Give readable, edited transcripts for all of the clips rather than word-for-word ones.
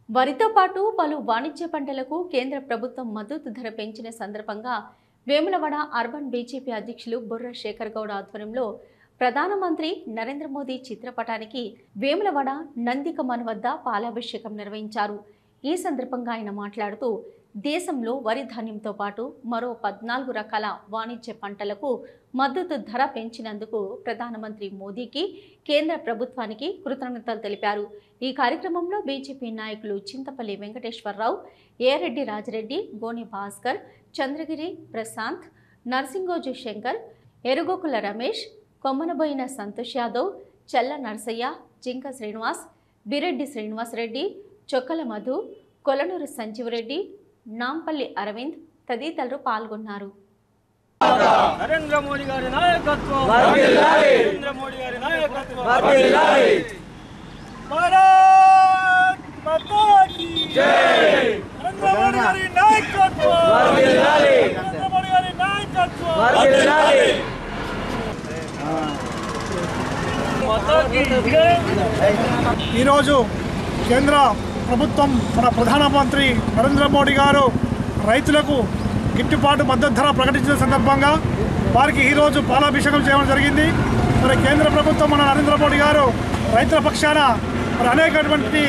వరితో పాటు పలు వాణిజ్య పంటలకు కేంద్ర ప్రభుత్వం మద్దతు ధర పెంచిన సందర్భంగా వేములవాడ అర్బన్ బీజేపీ అధ్యక్షులు బుర్ర శేఖర్ గౌడ్ ఆధ్వర్యంలో ప్రధానమంత్రి నరేంద్ర మోదీ చిత్రపటానికి వేములవాడ నందికమన్ వద్ద పాలాభిషేకం నిర్వహించారు। ఈ సందర్భంగా ఆయన మాట్లాడుతూ దేశంలో వరి ధాన్యంతో పాటు మరో 14 రకాల వాణిజ్య పంటలకు మద్దతు ధర పెంచినందుకు ప్రధానమంత్రి మోదీకి కేంద్ర ప్రభుత్వానికి కృతజ్ఞతలు తెలిపారు। ఈ కార్యక్రమంలో బీజేపీ నాయకులు చింతపల్లి వెంకటేశ్వరరావు, ఏరెడ్డి రాజరెడ్డి, గోని భాస్కర్, చంద్రగిరి ప్రశాంత్, నర్సింగోజు శంకర్, ఎరుగోకుల రమేష్, కొమ్మనబోయిన సంతోష్ యాదవ్, చెల్ల నర్సయ్య, జింక శ్రీనివాస్, బిరెడ్డి శ్రీనివాస్ రెడ్డి, చొక్కల మధు, కొలనూరు సంజీవరెడ్డి, నాంపల్లి అరవింద్ తదితరులు పాల్గొన్నారు। నరేంద్ర మోడీ గారి నాయకత్వం వర్ధిల్లాలి, నరేంద్ర మోడీ గారి నాయకత్వం వర్ధిల్లాలి, భారత్ మాతా కీ జై, నరేంద్ర మోడీ గారి నాయకత్వం వర్ధిల్లాలి, నరేంద్ర మోడీ గారి నాయకత్వం వర్ధిల్లాలి, మాతా కీ జై। ఈ రోజు కేంద్ర ప్రభుత్వం మన ప్రధానమంత్రి నరేంద్ర మోడీ గారు రైతులకు గిట్టుబాటు మద్దతు ధర ప్రకటించిన సందర్భంగా వారికి ఈరోజు పాలాభిషేకం చేయడం జరిగింది। మరి కేంద్ర ప్రభుత్వం మన నరేంద్ర మోడీ గారు రైతుల పక్షాన మరి అనేకటువంటి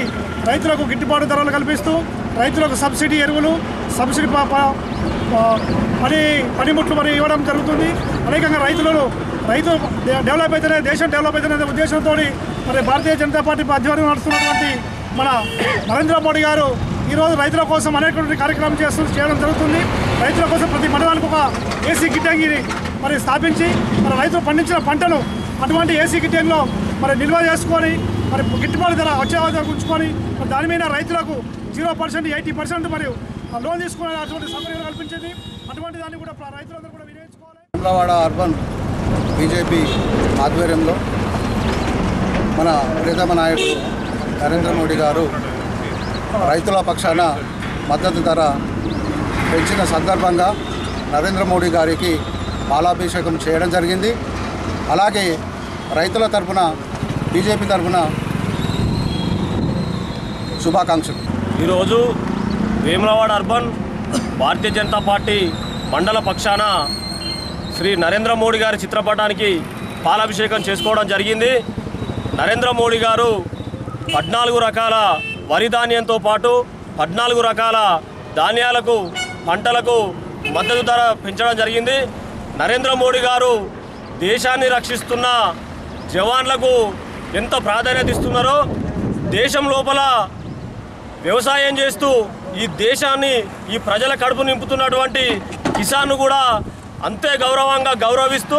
రైతులకు గిట్టుబాటు ధరలు కల్పిస్తూ రైతులకు సబ్సిడీ ఎరువులు, సబ్సిడీ పనిముట్లు మరి ఇవ్వడం జరుగుతుంది। అనేకంగా రైతు డెవలప్ అయితేనే దేశం డెవలప్ అయితేనే ఉద్దేశంతో మరి భారతీయ జనతా పార్టీ ఆధ్వర్యంలో నడుస్తున్నటువంటి మన నరేంద్ర మోడీ గారు ఈరోజు రైతుల కోసం అనేకటువంటి కార్యక్రమం చేయడం జరుగుతుంది। రైతుల కోసం ప్రతి మండలానికి ఒక ఏసీ గిడ్డంగిని మరి స్థాపించి మరి రైతులు పండించిన పంటను అటువంటి ఏసీ గిడ్డంగిలో మరి నిల్వ చేసుకొని మరి గిట్టుబాటు ధర వచ్చే ఉంచుకొని మరి దాని మీద రైతులకు 0%, 80% మరియు లోన్ తీసుకునే అటువంటి సౌకర్యాలు కల్పించింది। అటువంటి దాన్ని కూడా రైతులందరూ కూడా వినియోగించుకోవాలి। వేములవాడ అర్బన్ బీజేపీ ఆధ్వర్యంలో మన ప్రియతమ నాయకుడు నరేంద్ర మోడీ గారు రైతుల పక్షాన మద్దతు ధర పెంచిన సందర్భంగా నరేంద్ర మోడీ గారికి పాలాభిషేకం చేయడం జరిగింది। అలాగే రైతుల తరఫున బీజేపీ తరఫున శుభాకాంక్షలు। ఈరోజు వేములవాడ అర్బన్ భారతీయ జనతా పార్టీ మండల పక్షాన శ్రీ నరేంద్ర మోడీ గారి చిత్రపటానికి పాలాభిషేకం చేసుకోవడం జరిగింది। నరేంద్ర మోడీ గారు 14 రకాల వరి ధాన్యంతో పాటు 14 రకాల ధాన్యాలకు పంటలకు మద్దతు ధర పెంచడం జరిగింది। నరేంద్ర మోడీ గారు దేశాన్ని రక్షిస్తున్న జవాన్లకు ఎంత ప్రాధాన్యత ఇస్తున్నారో దేశం లోపల వ్యవసాయం చేస్తూ ఈ దేశాన్ని ఈ ప్రజల కడుపు నింపుతున్నటువంటి కిసాన్ను కూడా అంతే గౌరవంగా గౌరవిస్తూ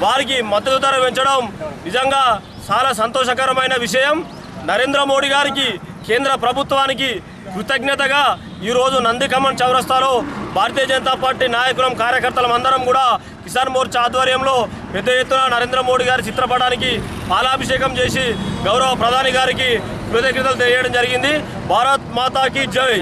వారికి మద్దతు ధర పెంచడం నిజంగా చాలా సంతోషకరమైన విషయం। నరేంద్ర మోడీ గారికి కేంద్ర ప్రభుత్వానికి కృతజ్ఞతగా ఈరోజు నందికమన్ చౌరస్తాలో భారతీయ జనతా పార్టీ నాయకులం కార్యకర్తలం అందరం కూడా కిసాన్ మోర్చా ఆధ్వర్యంలో పెద్ద ఎత్తున నరేంద్ర మోడీ గారి చిత్రపటానికి పాలాభిషేకం చేసి గౌరవ ప్రధాని గారికి కృతజ్ఞతలు తెలియజేయడం జరిగింది। భారత్ మాతా కీ జై।